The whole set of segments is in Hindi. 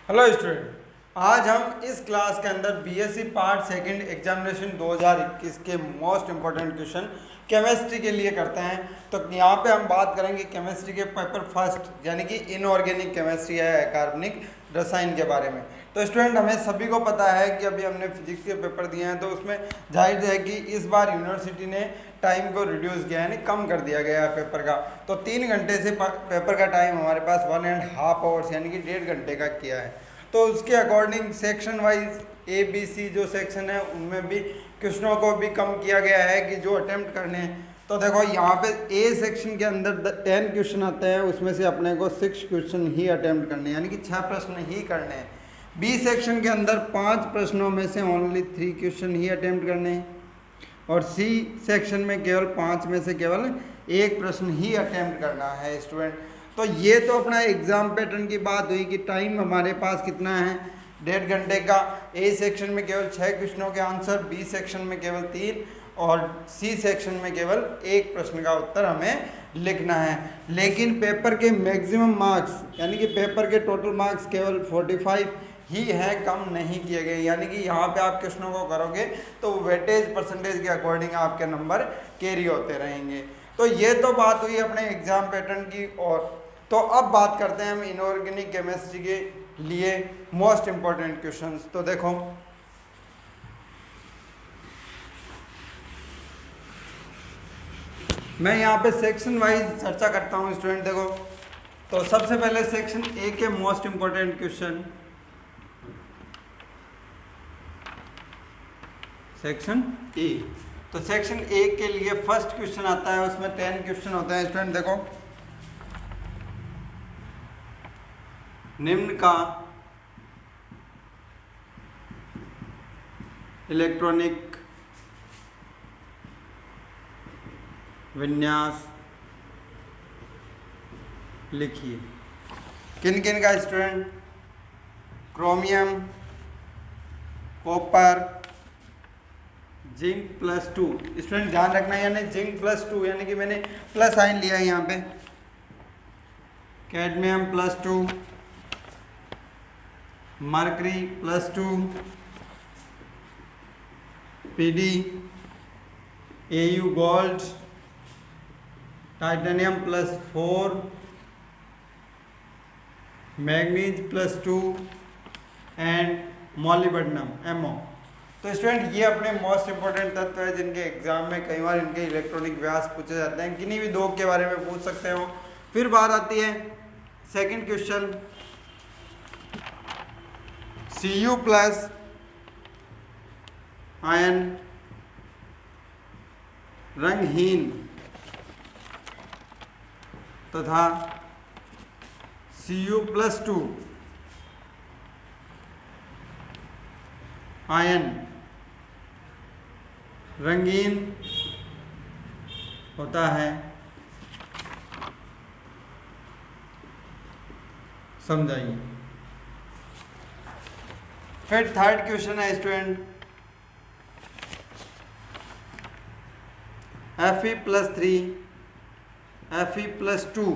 हेलो स्टूडेंट, आज हम इस क्लास के अंदर बीएससी पार्ट सेकंड एग्जामिनेशन 2021 के मोस्ट इंपॉर्टेंट क्वेश्चन केमिस्ट्री के लिए करते हैं। तो यहाँ पे हम बात करेंगे केमिस्ट्री के पेपर फर्स्ट यानी कि इनऑर्गेनिक केमिस्ट्री है कार्बनिक रसायन के बारे में। तो स्टूडेंट, हमें सभी को पता है कि अभी हमने फिजिक्स के पेपर दिए हैं, तो उसमें जाहिर है कि इस बार यूनिवर्सिटी ने टाइम को रिड्यूस किया यानी कम कर दिया गया है पेपर का। तो 3 घंटे से पेपर का टाइम हमारे पास 1.5 आवर्स यानी कि 1.5 घंटे का किया है। तो उसके according section wise A B C जो सेक्शन है उनमें भी क्वेश्चनों को भी कम किया गया है कि जो अटेम्प्ट करने हैं। तो देखो यहाँ पे ए सेक्शन के अंदर 10 क्वेश्चन आते हैं, उसमें से अपने को 6 क्वेश्चन ही अटेम्प्ट करने हैं यानी कि 6 प्रश्न ही करने हैं। बी सेक्शन के अंदर 5 प्रश्नों में से ओनली 3 क्वेश्चन ही अटेम्प्ट करने हैं और सी सेक्शन में केवल 5 में से केवल 1 प्रश्न ही अटेम्प्ट करना है स्टूडेंट। तो ये तो अपना एग्जाम पैटर्न की बात हुई कि टाइम हमारे पास कितना है, 1.5 घंटे का। ए सेक्शन में केवल 6 क्वेश्चनों के आंसर, बी सेक्शन में केवल 3 और सी सेक्शन में केवल 1 प्रश्न का उत्तर हमें लिखना है। लेकिन पेपर के मैक्सिमम मार्क्स यानी कि पेपर के टोटल मार्क्स केवल 45 ही है, कम नहीं किए गए। यानी कि यहाँ पे आप क्वेश्चनों को करोगे तो वेटेज परसेंटेज के अकॉर्डिंग आपके नंबर कैरी होते रहेंगे। तो ये तो बात हुई अपने एग्जाम पैटर्न की। और तो अब बात करते हैं हम इनऑर्गेनिक केमिस्ट्री के लिए मोस्ट इंपॉर्टेंट क्वेश्चंस। तो देखो, मैं यहाँ पे सेक्शन वाइज चर्चा करता हूँ स्टूडेंट। देखो, तो सबसे पहले सेक्शन ए के most important question, section A. तो सेक्शन ए के लिए फर्स्ट क्वेश्चन आता है, उसमें 10 क्वेश्चन होते हैं स्टूडेंट। देखो, निम्न का इलेक्ट्रॉनिक विन्यास लिखिए। किन किन का student? Chromium, copper, zinc +2। Student ध्यान रखना, यानी जिंक +2 यानी कि मैंने प्लस साइन लिया है यहाँ पे। Cadmium +2, mercury +2, PD, AU gold, titanium +4, manganese +2 and molybdenum MO। तो स्टूडेंट, ये अपने मोस्ट इंपॉर्टेंट तत्व है जिनके एग्जाम में कई बार इनके इलेक्ट्रॉनिक व्यास पूछे जाते हैं, किन्हीं भी दो के बारे में पूछ सकते हो। फिर बात आती है सेकंड क्वेश्चन, Cu+ आयन रंगहीन तथा Cu+2 आयन रंगीन होता है, समझाइए। फिर थर्ड क्वेश्चन है स्टूडेंट, Fe+3 Fe+2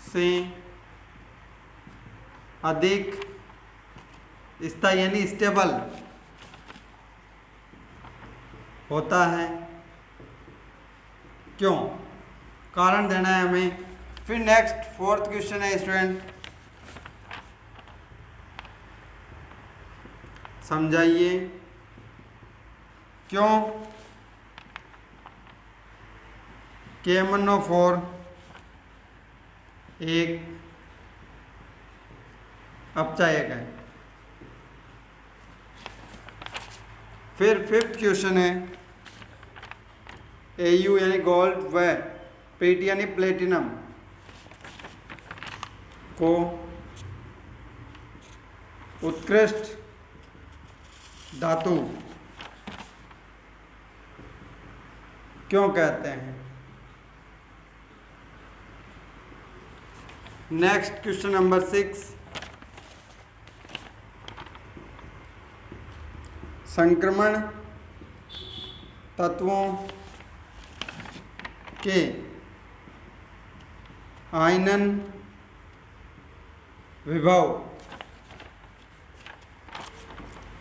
से अधिक स्थायी यानी स्टेबल होता है, क्यों? कारण देना है हमें। फिर नेक्स्ट फोर्थ क्वेश्चन है स्टूडेंट, समझाइए क्यों KMnO4 एक अपचायक है। फिर फिफ्थ क्वेश्चन है, Au यानी गोल्ड व Pt यानी प्लेटिनम को उत्कृष्ट धातु क्यों कहते हैं? नेक्स्ट क्वेश्चन नंबर 6, संक्रमण तत्वों के आयनन विभव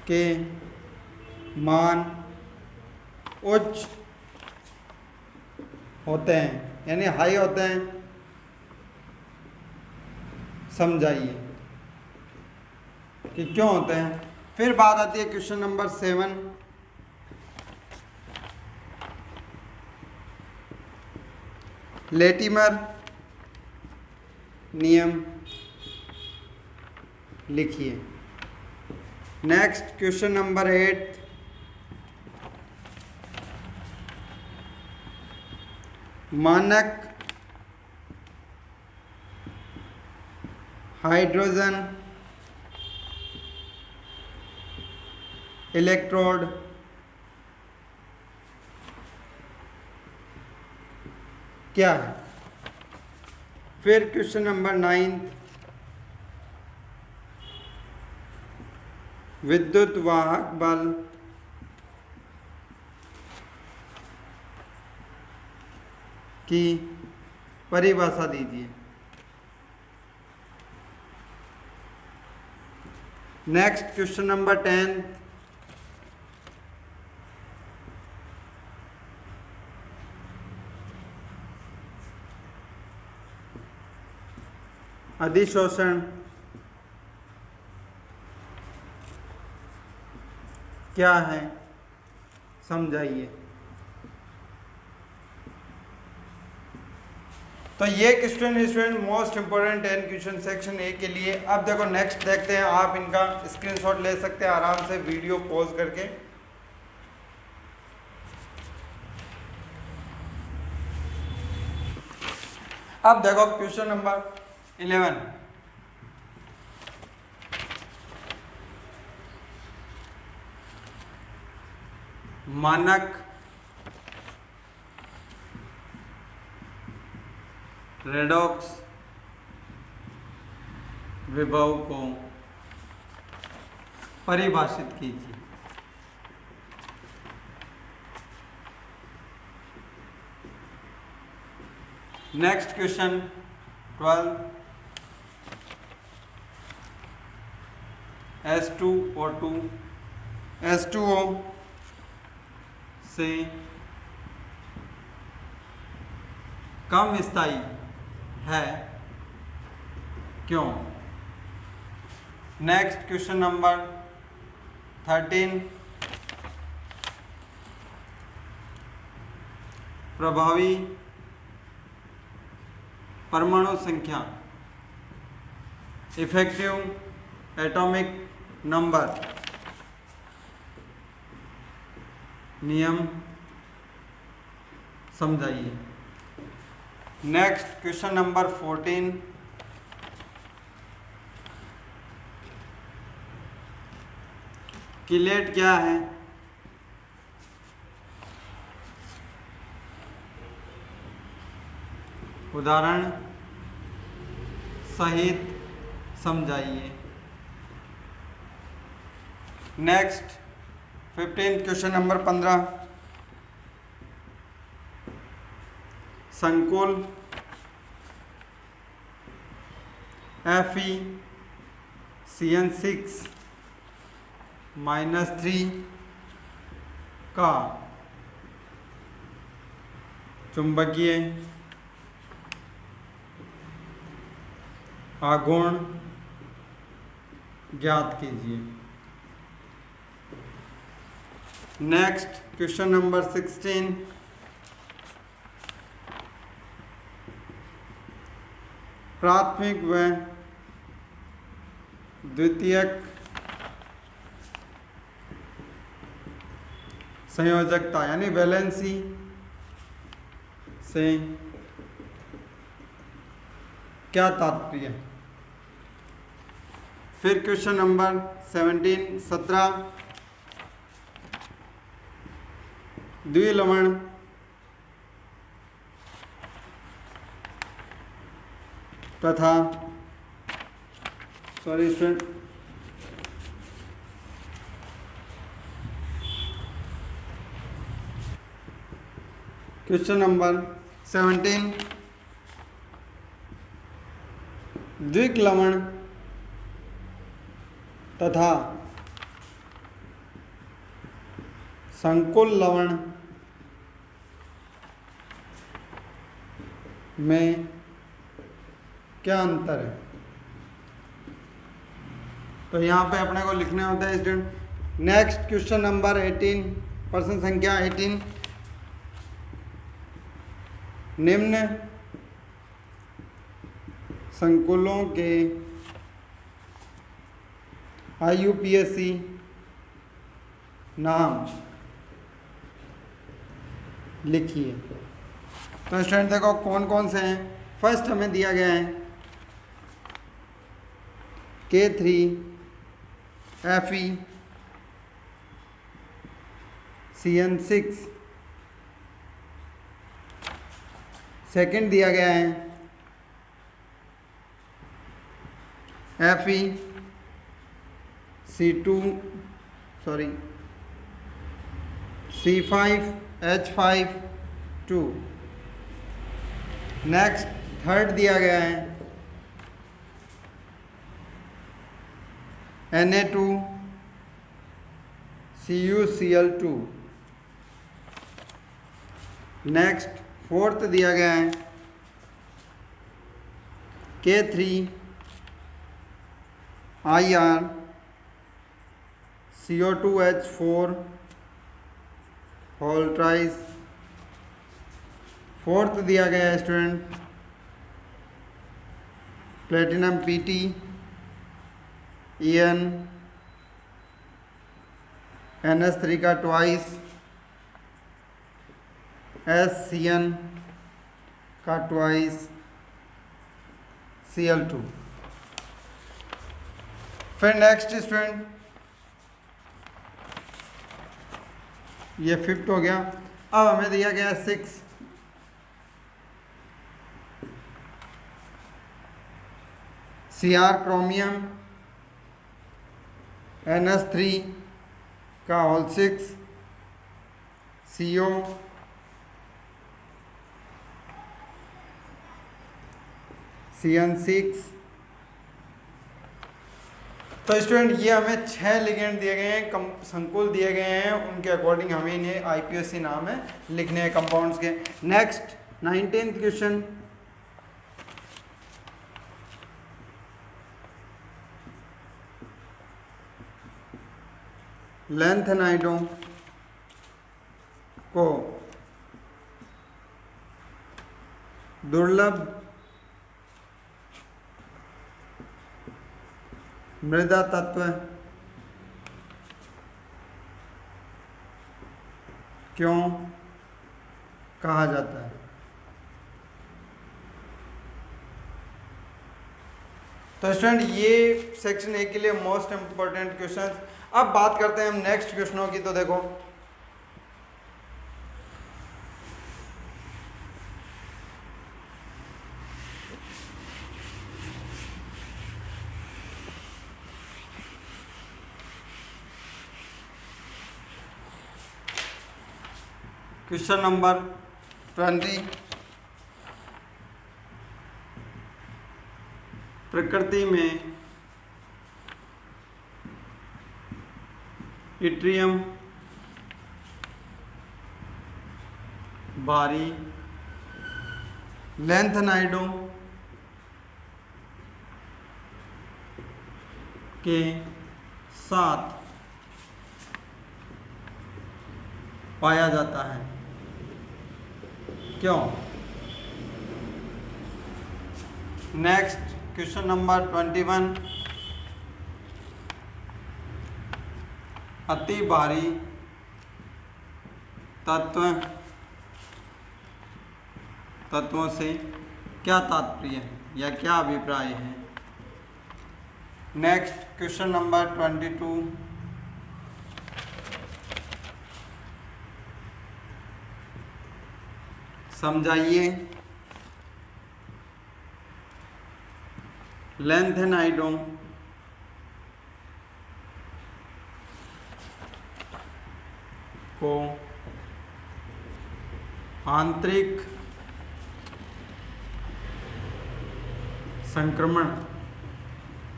के मान उच्च होते हैं, यानी हाई होते हैं, समझाइए कि क्यों होते हैं। फिर बात आती है क्वेश्चन नंबर 7, लेटिमर नियम लिखिए। नेक्स्ट क्वेश्चन नंबर 8, मानक हाइड्रोजन इलेक्ट्रोड क्या है। फिर क्वेश्चन नंबर 9, विद्युत वाहक बल की परिभाषा दीजिए। नेक्स्ट क्वेश्चन नंबर 10, अधिशोषण क्या है, समझाइए। तो ये student most important 10 question section A के लिए। अब देखो नेक्स्ट देखते हैं, आप इनका स्क्रीनशॉट ले सकते हैं आराम से वीडियो पॉज करके। अब देखो क्वेश्चन नंबर 11, मानक रेडॉक्स विभव को परिभाषित कीजिए। नेक्स्ट क्वेश्चन 12, H2O2 H2O से कम स्थायी है, क्यों। नेक्स्ट क्वेश्चन नंबर 13, प्रभावी परमाणु संख्या इफेक्टिव एटॉमिक नंबर नियम समझाइए। नेक्स्ट क्वेश्चन नंबर 14, किलेट क्या है, उदाहरण सहित समझाइए। नेक्स्ट 15 क्वेश्चन नंबर 15, संकुल FeCN6-3 का चुंबकीय आघूर्ण ज्ञात कीजिए। नेक्स्ट क्वेश्चन नंबर 16, प्राथमिक व द्वितीयक संयोजकता यानी वैलेंसी से क्या तात्पर्य। फिर क्वेश्चन नंबर 17 द्विलवण तथा स्टूडेंट क्वेश्चन नंबर 17 द्विक लवण तथा संकुल लवण में क्या अंतर है? तो यहाँ पे अपने को लिखने होता है स्टूडेंट। नेक्स्ट क्वेश्चन नंबर 18, प्रश्न संख्या 18, निम्न संकुलों के IUPAC नाम लिखिए। तो स्टूडेंट देखो कौन कौन से हैं। फर्स्ट हमें दिया गया है K3 Fe CN6, सेकंड दिया गया है Fe C5H5 2। नेक्स्ट थर्ड दिया गया है Na2CuCl2। नेक्स्ट फोर्थ दिया गया है K3IR CO2H4 होल ट्राइस। फोर्थ दिया गया है student platinum PT EN NS3 का ट्वाइस, SCN का ट्वाइस, Cl2। फिर नेक्स्ट स्टूडेंट ये फिफ्थ हो गया। अब हमें दिया गया 6 Cr क्रोमियम NS3 का होल 6 CO CN6। तो स्टूडेंट ये हमें 6 लिगेंड दिए गए हैं, संकुल दिए गए हैं, उनके अकॉर्डिंग हमें इन्हें IUPAC नाम है लिखने हैं कंपाउंड्स के। नेक्स्ट 19th क्वेश्चन, लैंथेनाइडों को दुर्लभ मृदा तत्व क्यों कहा जाता है? तो स्टूडेंट ये सेक्शन ए के लिए मोस्ट इंपॉर्टेंट क्वेश्चन। अब बात करते हैं हम नेक्स्ट क्वेश्चनों की। तो देखो क्वेश्चन नंबर 20, प्रकृति में इट्रियम भारी लैंथेनाइडों के साथ पाया जाता है, क्यों? नेक्स्ट क्वेश्चन नंबर 21, अति भारी तत्वों से क्या तात्पर्य है या क्या अभिप्राय है? नेक्स्ट क्वेश्चन नंबर 22, समझाइए लैंथेनाइडों को आंतरिक संक्रमण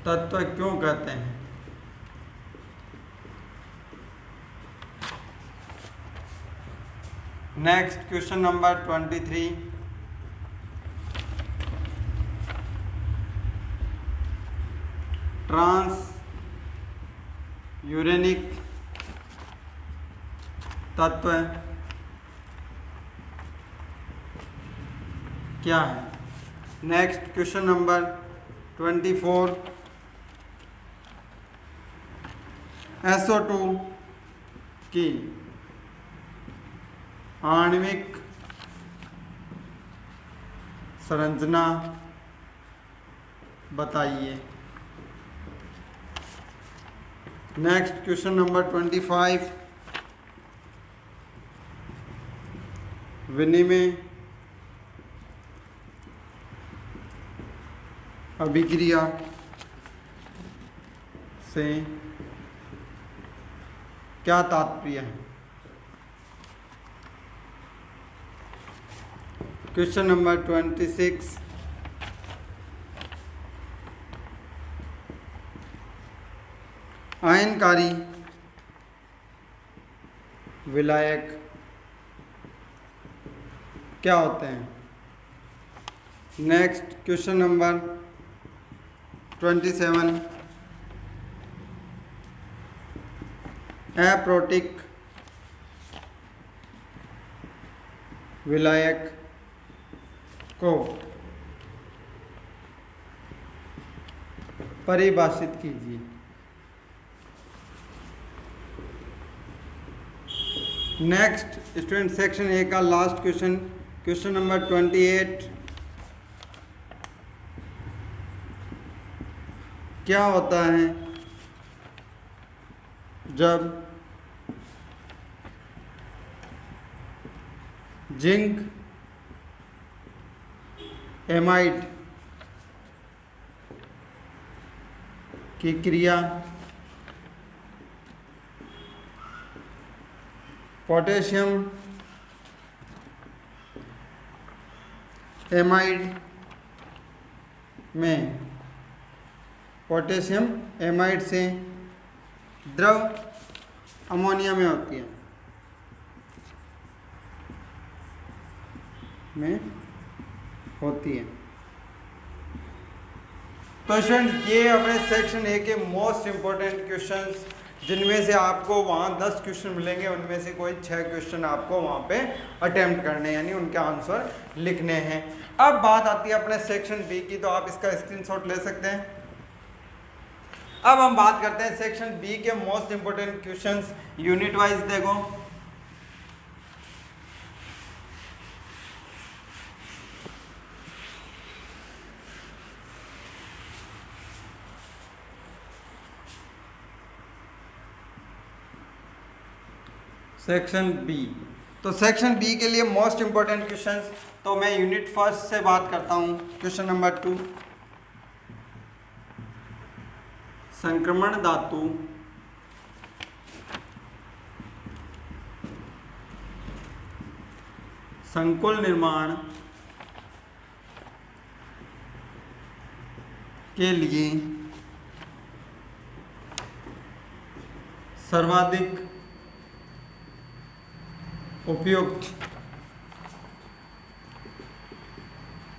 तत्व क्यों कहते हैं? Next question number 23, transuranic तत्व क्या है। नेक्स्ट क्वेश्चन नंबर 24, SO2 की आणविक संरचना बताइए। नेक्स्ट क्वेश्चन नंबर 25, विनिमय अभिक्रिया से क्या तात्पर्य है। क्वेश्चन नंबर 26, आयनकारी विलायक क्या होते हैं। नेक्स्ट क्वेश्चन नंबर 27, अप्रोटिक विलायक को परिभाषित कीजिए। नेक्स्ट स्टूडेंट सेक्शन ए का लास्ट क्वेश्चन, क्वेश्चन नंबर 28, क्या होता है जब जिंक एमाइड की क्रिया पोटेशियम एमाइड में पोटेशियम एमाइड से द्रव अमोनिया में होती है तो स्टूडेंट ये अपने सेक्शन ए के मोस्ट इंपॉर्टेंट क्वेश्चंस, जिनमें से आपको वहाँ 10 क्वेश्चन मिलेंगे, उनमें से कोई 6 क्वेश्चन आपको वहाँ पे अटेम्प्ट करने यानी उनके आंसर लिखने हैं। अब बात आती है अपने सेक्शन बी की, तो आप इसका स्क्रीनशॉट ले सकते हैं। अब हम बात करते हैं सेक्शन बी के most important questions unit wise. देखो सेक्शन बी, तो सेक्शन बी के लिए मोस्ट इंपोर्टेंट क्वेश्चंस, तो मैं यूनिट फर्स्ट से बात करता हूं। क्वेश्चन नंबर 2, संक्रमण धातु संकुल निर्माण के लिए सर्वाधिक उपयुक्त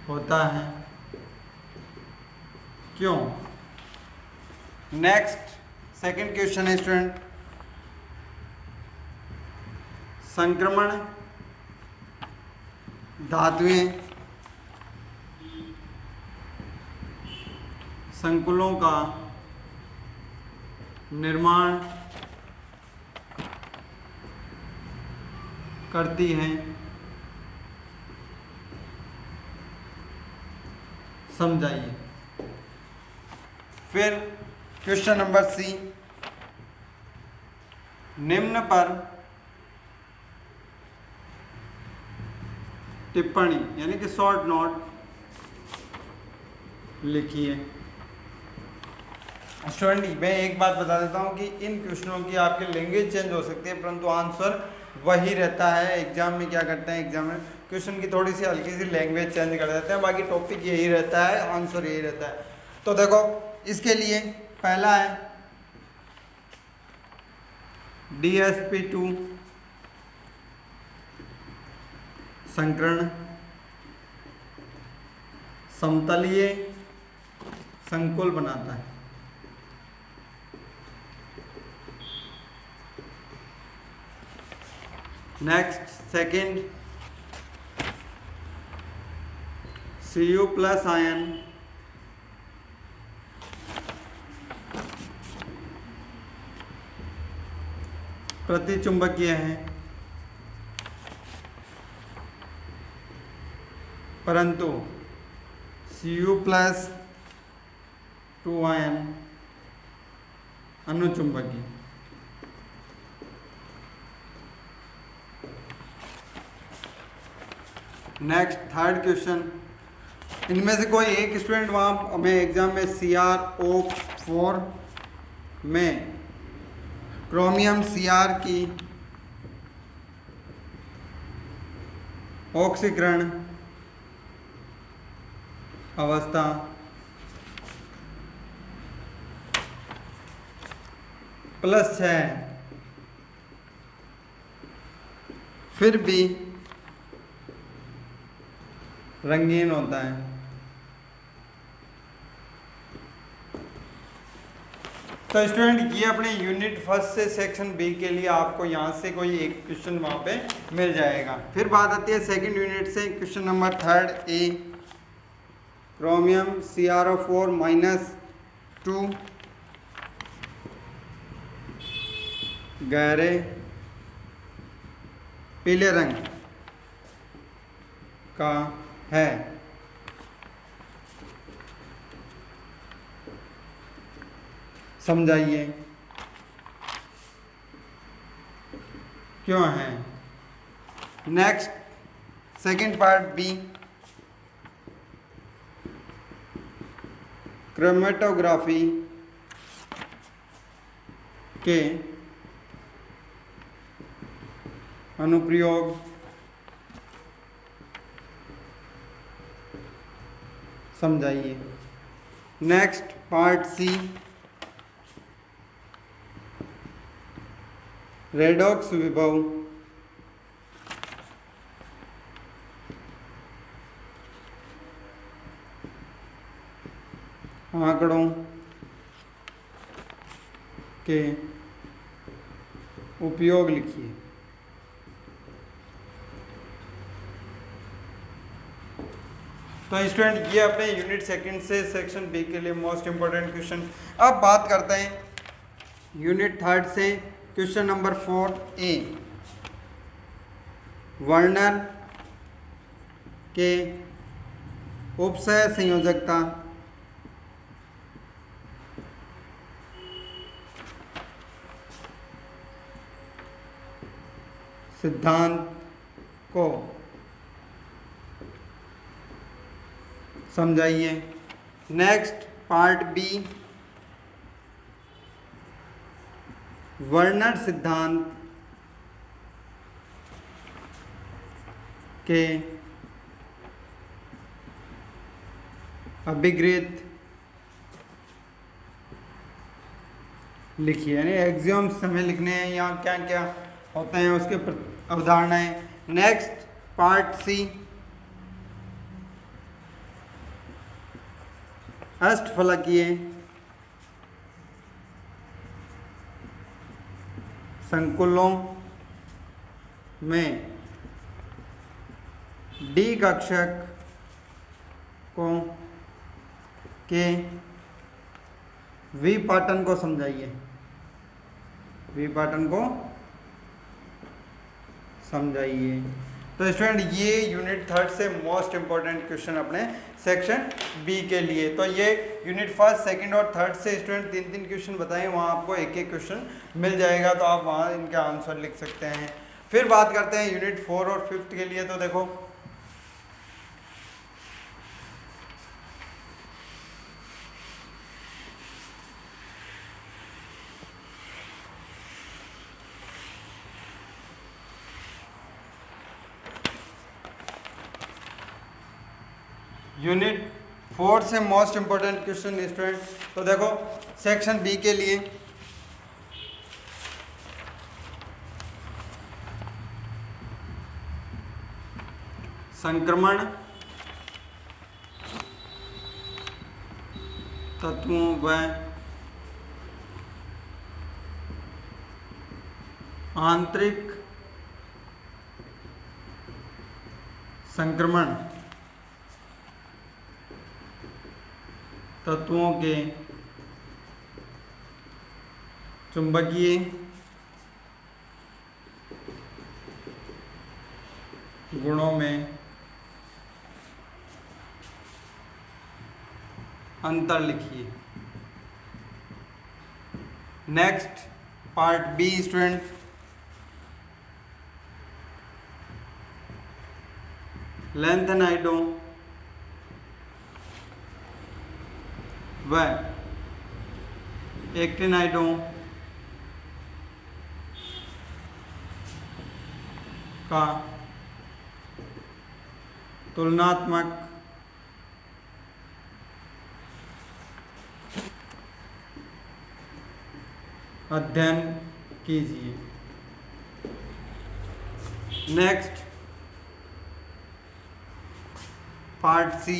होता है, क्यों। नेक्स्ट सेकंड क्वेश्चन है स्टूडेंट, संक्रमण धातुएं संकुलों का निर्माण करती हैं, समझाइए। फिर क्वेश्चन नंबर सी, निम्न पर टिप्पणी यानी कि शॉर्ट नोट लिखिए। स्टूडेंट मैं एक बात बता देता हूं कि इन क्वेश्चनों की आपकी लैंग्वेज चेंज हो सकती है, परंतु आंसर वही रहता है। एग्जाम में क्या करते हैं, एग्जाम में क्वेश्चन की थोड़ी सी हल्की सी लैंग्वेज चेंज कर देते हैं, बाकी टॉपिक यही रहता है, आंसर यही रहता है। तो देखो इसके लिए पहला है DsP2 संकर्ण समतलीय संकुल बनाता है। नेक्स्ट सेकंड, Cu प्लस आयन प्रतिचुंबकीय है, परंतु Cu प्लस 2 आयन अनुचुंबकीय। नेक्स्ट थर्ड क्वेश्चन, इनमें से कोई एक स्टूडेंट वहाँ हमें एग्जाम में CrO4 में क्रोमियम Cr की ऑक्सीकरण अवस्था +6 फिर भी रंगीन होता है। तो स्टूडेंट ये अपने यूनिट फर्स्ट से सेक्शन बी के लिए आपको यहाँ से कोई एक क्वेश्चन वहाँ पे मिल जाएगा। फिर बात आती है सेकंड यूनिट से, question number third A, chromium CrO4 -2 गहरे पीले रंग का है। समझाइए क्यों है। Next second part B, chromatography के अनुप्रयोग समझाइए। नेक्स्ट पार्ट सी, रेडॉक्स विभव आंकड़ों के उपयोग लिखिए। तो स्टूडेंट ये अपने यूनिट सेकंड से सेक्शन बी के लिए मोस्ट इंपॉर्टेंट क्वेश्चन। अब बात करते हैं यूनिट थर्ड से, क्वेश्चन नंबर 4 ए, वर्नर के उपसय संयोजकता सिद्धांत को समझाइए। नेक्स्ट पार्ट बी, वर्नर सिद्धांत के अभिग्रहित लिखिए, यानी एक्सियोम्स हमें लिखने हैं, यहाँ क्या क्या होते हैं उसके अवधारणाएं। नेक्स्ट पार्ट सी, अष्टफलकीय संकुलों में डी कक्षक को के विपाटन को समझाइए। विपाटन को समझाइए। तो स्टूडेंट ये यूनिट थर्ड से मोस्ट इंपॉर्टेंट क्वेश्चन अपने सेक्शन बी के लिए। तो ये यूनिट फर्स्ट सेकंड और थर्ड से स्टूडेंट 3-3 क्वेश्चन बताएं, वहाँ आपको एक एक क्वेश्चन मिल जाएगा, तो आप वहाँ इनके आंसर लिख सकते हैं। फिर बात करते हैं यूनिट 4 और 5 के लिए। तो देखो यूनिट 4 से मोस्ट इंपॉर्टेंट क्वेश्चन स्टूडेंट। तो देखो सेक्शन बी के लिए संक्रमण तत्वों व आंतरिक संक्रमण तत्वों के चुंबकीय गुणों में अंतर लिखिए। नेक्स्ट पार्ट बी स्टूडेंट, लैंथेनाइडों व एक्टिनाइडों का तुलनात्मक अध्ययन कीजिए। नेक्स्ट पार्ट सी,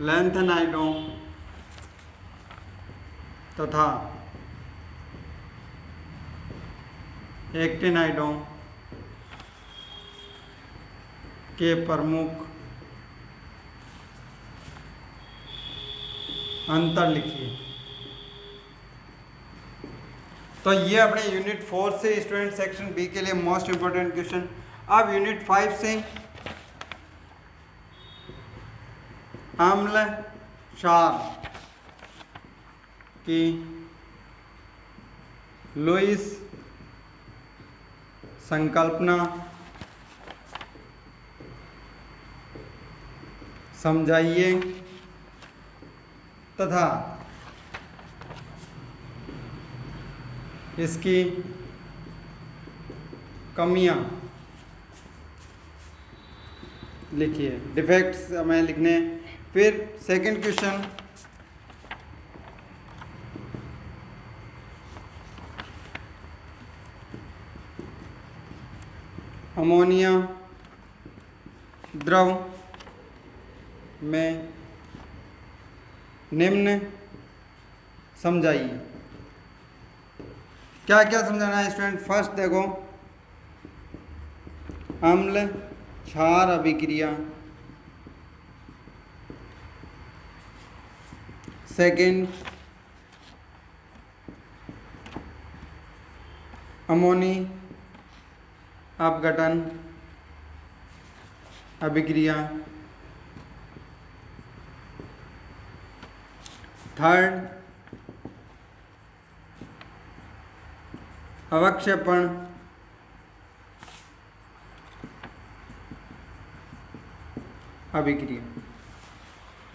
लैंथेनाइडों तथा एक्टिनाइडों के प्रमुख अंतर लिखिए। तो ये अपने यूनिट 4 से स्टूडेंट सेक्शन बी के लिए मोस्ट इंपोर्टेंट क्वेश्चन। अब यूनिट 5 से अम्ल क्षार की लुईस संकल्पना समझाइए तथा इसकी कमियां लिखिए, डिफेक्ट्स हमें लिखने। फिर सेकंड क्वेश्चन, अमोनिया द्रव में निम्न समझाइए। क्या क्या समझाना है स्टूडेंट? फर्स्ट देखो, अम्ल क्षार अभिक्रिया। सेकंड, अमोनी अपघटन अभिक्रिया। थर्ड, अवक्षेपण अभिक्रिया।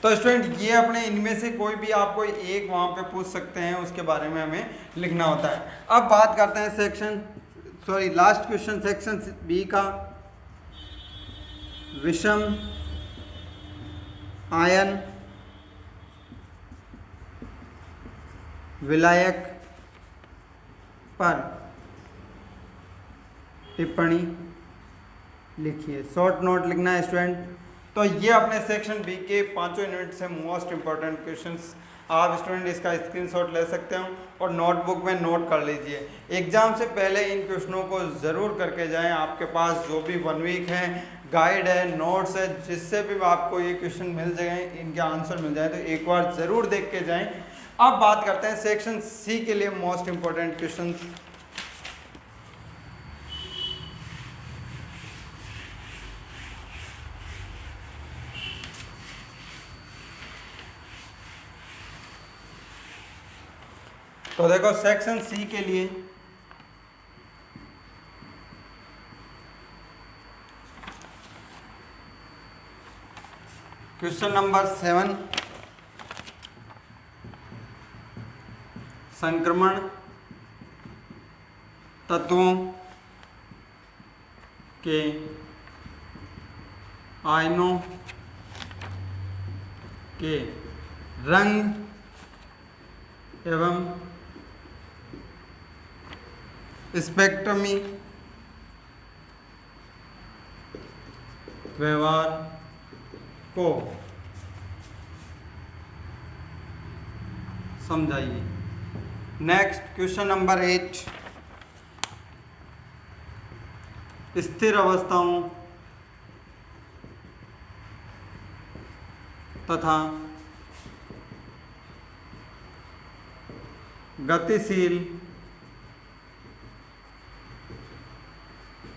तो स्टूडेंट ये अपने इनमें से कोई भी आपको एक वहां पे पूछ सकते हैं, उसके बारे में हमें लिखना होता है। अब बात करते हैं लास्ट क्वेश्चन सेक्शन बी का, विषम आयन विलायक पर टिप्पणी लिखिए। शॉर्ट नोट लिखना है स्टूडेंट। तो ये अपने सेक्शन बी के पांचों यूनिट से मोस्ट इंपॉर्टेंट क्वेश्चंस। आप स्टूडेंट इसका स्क्रीनशॉट ले सकते हो और नोटबुक में नोट कर लीजिए। एग्जाम से पहले इन क्वेश्चनों को ज़रूर करके जाएं। आपके पास जो भी 1 वीक है, गाइड है, नोट्स है, जिससे भी आपको ये क्वेश्चन मिल जाए, इनके आंसर मिल जाए, तो एक बार ज़रूर देख के जाएं। अब बात करते हैं सेक्शन सी के लिए मोस्ट इंपॉर्टेंट क्वेश्चंस। तो देखो सेक्शन सी के लिए क्वेश्चन नंबर 7, संक्रमण तत्वों के आयनों के रंग एवं स्पेक्ट्रमी व्यवहार को समझाइए। नेक्स्ट क्वेश्चन नंबर 8, स्थिर अवस्थाओं तथा गतिशील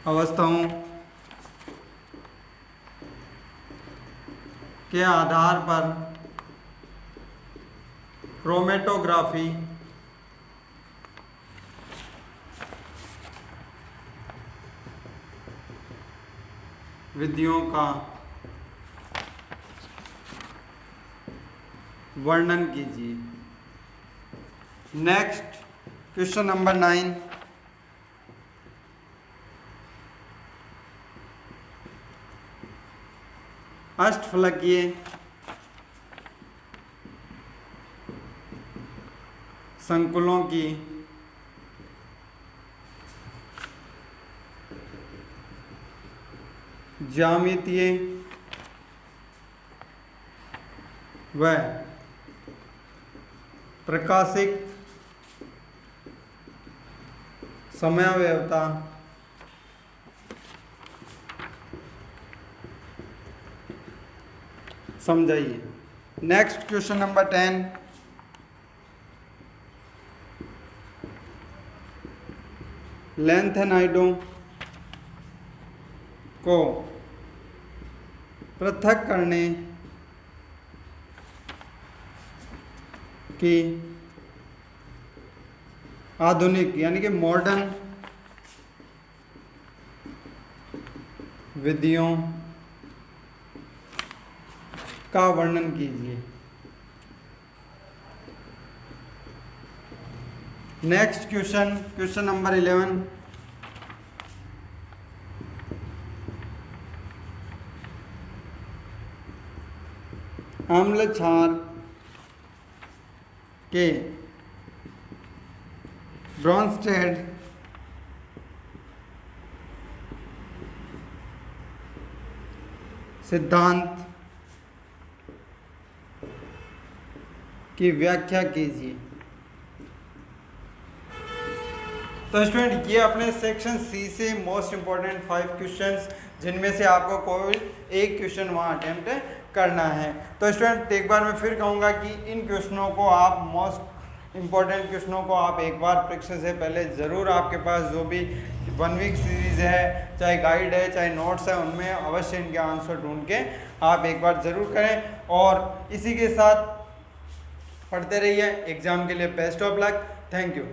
अवस्थाओं के आधार पर क्रोमेटोग्राफी विधियों का वर्णन कीजिए। नेक्स्ट क्वेश्चन नंबर 9, अष्टफलकीय संकुलों की ज्यामितीय व प्रकाशिक समयावयवता समझाइए। नेक्स्ट क्वेश्चन नंबर 10, लैंथेनाइडों को पृथक करने की आधुनिक यानी कि मॉडर्न विधियों का वर्णन कीजिए। नेक्स्ट क्वेश्चन नंबर 11, अम्ल क्षार के ब्रॉन्स्टेड सिद्धांत की व्याख्या कीजिए। तो स्टूडेंट ये अपने सेक्शन सी से मोस्ट इंपॉर्टेंट 5 क्वेश्चंस, जिनमें से आपको कोई एक क्वेश्चन वहाँ अटेम्प्ट करना है। तो स्टूडेंट एक बार मैं फिर कहूँगा कि इन क्वेश्चनों को आप मोस्ट इंपॉर्टेंट क्वेश्चनों को आप एक बार परीक्षा से पहले ज़रूर आपके पास जो भी 1 वीक सीरीज़ है, चाहे गाइड है, चाहे नोट्स है, उनमें अवश्य इनके आंसर ढूंढ के आप एक बार ज़रूर करें। और इसी के साथ पढ़ते रहिए। एग्ज़ाम के लिए best of luck. Thank you.